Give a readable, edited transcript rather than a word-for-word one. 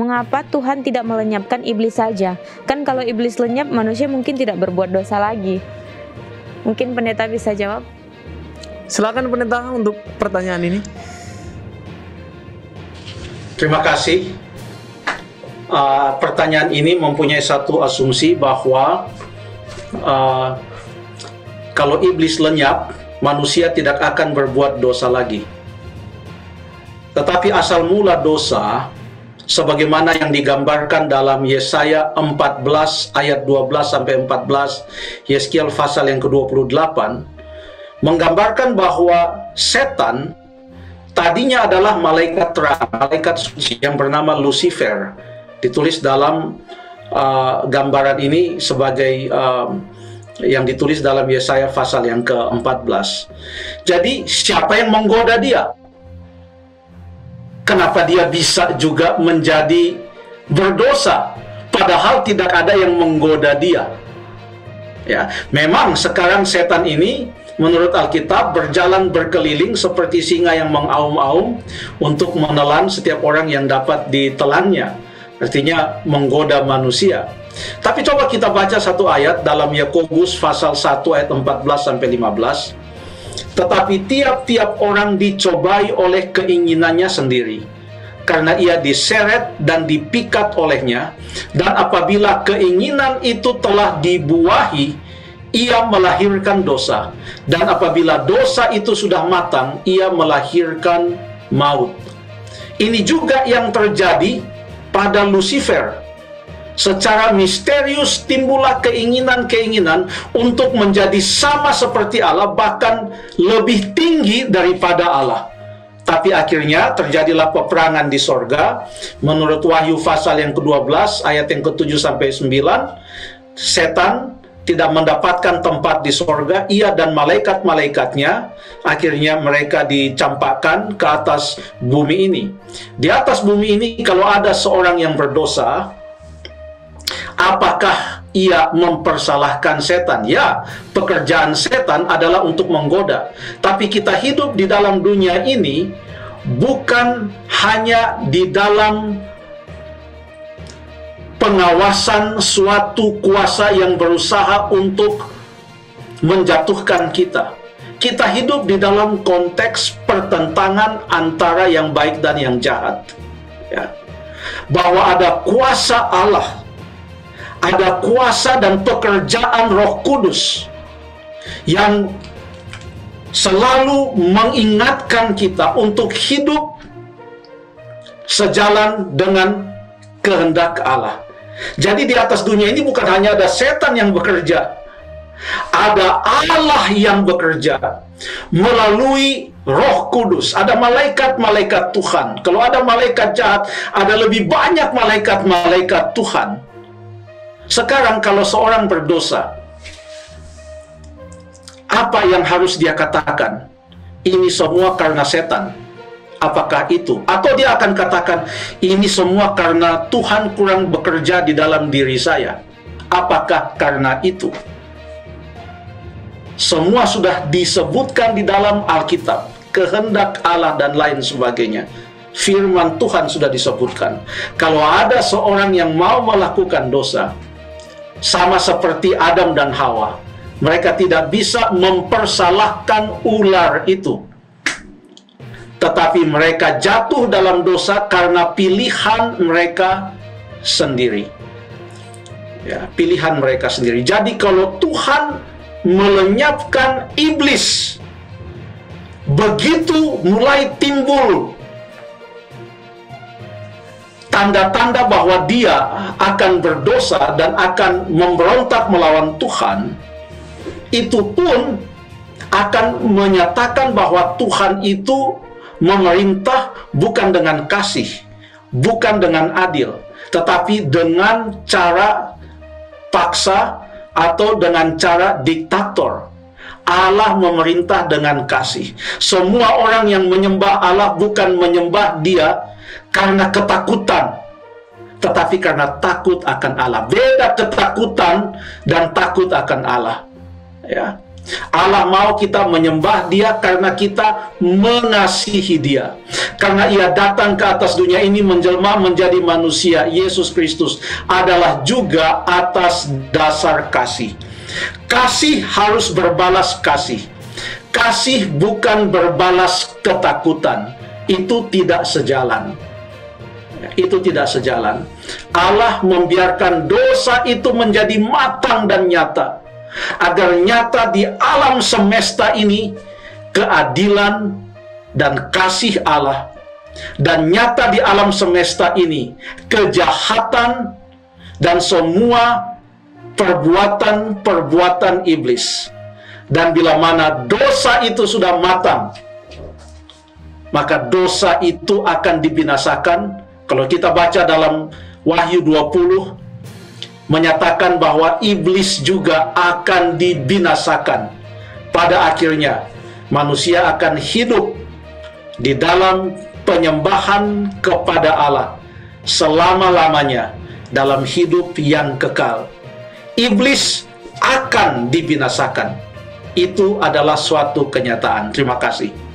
Mengapa Tuhan tidak melenyapkan iblis saja? Kan kalau iblis lenyap, manusia mungkin tidak berbuat dosa lagi. Mungkin pendeta bisa jawab. Silakan pendeta untuk pertanyaan ini. Terima kasih. Pertanyaan ini mempunyai satu asumsi bahwa kalau iblis lenyap, manusia tidak akan berbuat dosa lagi. Tetapi asal mula dosa, sebagaimana yang digambarkan dalam Yesaya 14 ayat 12 sampai 14, Yeskiel pasal yang ke-28, menggambarkan bahwa setan tadinya adalah malaikat terang, malaikat suci yang bernama Lucifer. Ditulis dalam gambaran ini sebagai yang ditulis dalam Yesaya pasal yang ke-14. Jadi siapa yang menggoda dia? Kenapa dia bisa juga menjadi berdosa padahal tidak ada yang menggoda dia? Ya, memang sekarang setan ini menurut Alkitab berjalan berkeliling seperti singa yang mengaum-aum untuk menelan setiap orang yang dapat ditelannya. Artinya menggoda manusia. Tapi coba kita baca satu ayat dalam Yakobus pasal 1 ayat 14 sampai 15. Tetapi tiap-tiap orang dicobai oleh keinginannya sendiri, karena ia diseret dan dipikat olehnya, dan apabila keinginan itu telah dibuahi, ia melahirkan dosa, dan apabila dosa itu sudah matang, ia melahirkan maut. Ini juga yang terjadi pada Lucifer. Secara misterius timbullah keinginan-keinginan untuk menjadi sama seperti Allah, bahkan lebih tinggi daripada Allah. Tapi akhirnya terjadilah peperangan di sorga. Menurut Wahyu pasal yang ke-12 ayat yang ke-7 sampai 9, setan tidak mendapatkan tempat di sorga. Ia dan malaikat-malaikatnya akhirnya mereka dicampakkan ke atas bumi ini. Di atas bumi ini kalau ada seorang yang berdosa, apakah ia mempersalahkan setan? Ya, pekerjaan setan adalah untuk menggoda. Tapi kita hidup di dalam dunia ini bukan hanya di dalam pengawasan suatu kuasa yang berusaha untuk menjatuhkan kita. Kita hidup di dalam konteks pertentangan antara yang baik dan yang jahat. Ya. Bahwa ada kuasa Allah, ada kuasa dan pekerjaan Roh Kudus yang selalu mengingatkan kita untuk hidup sejalan dengan kehendak Allah. Jadi di atas dunia ini bukan hanya ada setan yang bekerja, ada Allah yang bekerja melalui Roh Kudus. Ada malaikat-malaikat Tuhan. Kalau ada malaikat jahat, ada lebih banyak malaikat-malaikat Tuhan. Sekarang kalau seorang berdosa, apa yang harus dia katakan? Ini semua karena setan. Apakah itu? Atau dia akan katakan, ini semua karena Tuhan kurang bekerja di dalam diri saya. Apakah karena itu? Semua sudah disebutkan di dalam Alkitab. Kehendak Allah dan lain sebagainya. Firman Tuhan sudah disebutkan. Kalau ada seorang yang mau melakukan dosa, sama seperti Adam dan Hawa, mereka tidak bisa mempersalahkan ular itu. Tetapi mereka jatuh dalam dosa karena pilihan mereka sendiri. Ya, pilihan mereka sendiri. Jadi kalau Tuhan melenyapkan iblis, begitu mulai timbul tanda-tanda bahwa dia akan berdosa dan akan memberontak melawan Tuhan, itu pun akan menyatakan bahwa Tuhan itu memerintah bukan dengan kasih, bukan dengan adil, tetapi dengan cara paksa atau dengan cara diktator. Allah memerintah dengan kasih. Semua orang yang menyembah Allah bukan menyembah Dia karena ketakutan, tetapi karena takut akan Allah. Beda ketakutan dan takut akan Allah. Ya. Allah mau kita menyembah Dia karena kita mengasihi Dia. Karena Ia datang ke atas dunia ini menjelma menjadi manusia, Yesus Kristus adalah juga atas dasar kasih. Kasih harus berbalas kasih. Kasih bukan berbalas ketakutan. Itu tidak sejalan. Itu tidak sejalan. Allah membiarkan dosa itu menjadi matang dan nyata, agar nyata di alam semesta ini keadilan dan kasih Allah, dan nyata di alam semesta ini kejahatan dan semua perbuatan-perbuatan iblis. Dan bila mana dosa itu sudah matang, maka dosa itu akan dibinasakan. Kalau kita baca dalam Wahyu 20, menyatakan bahwa iblis juga akan dibinasakan. Pada akhirnya, manusia akan hidup di dalam penyembahan kepada Allah selama-lamanya dalam hidup yang kekal. Iblis akan dibinasakan. Itu adalah suatu kenyataan. Terima kasih.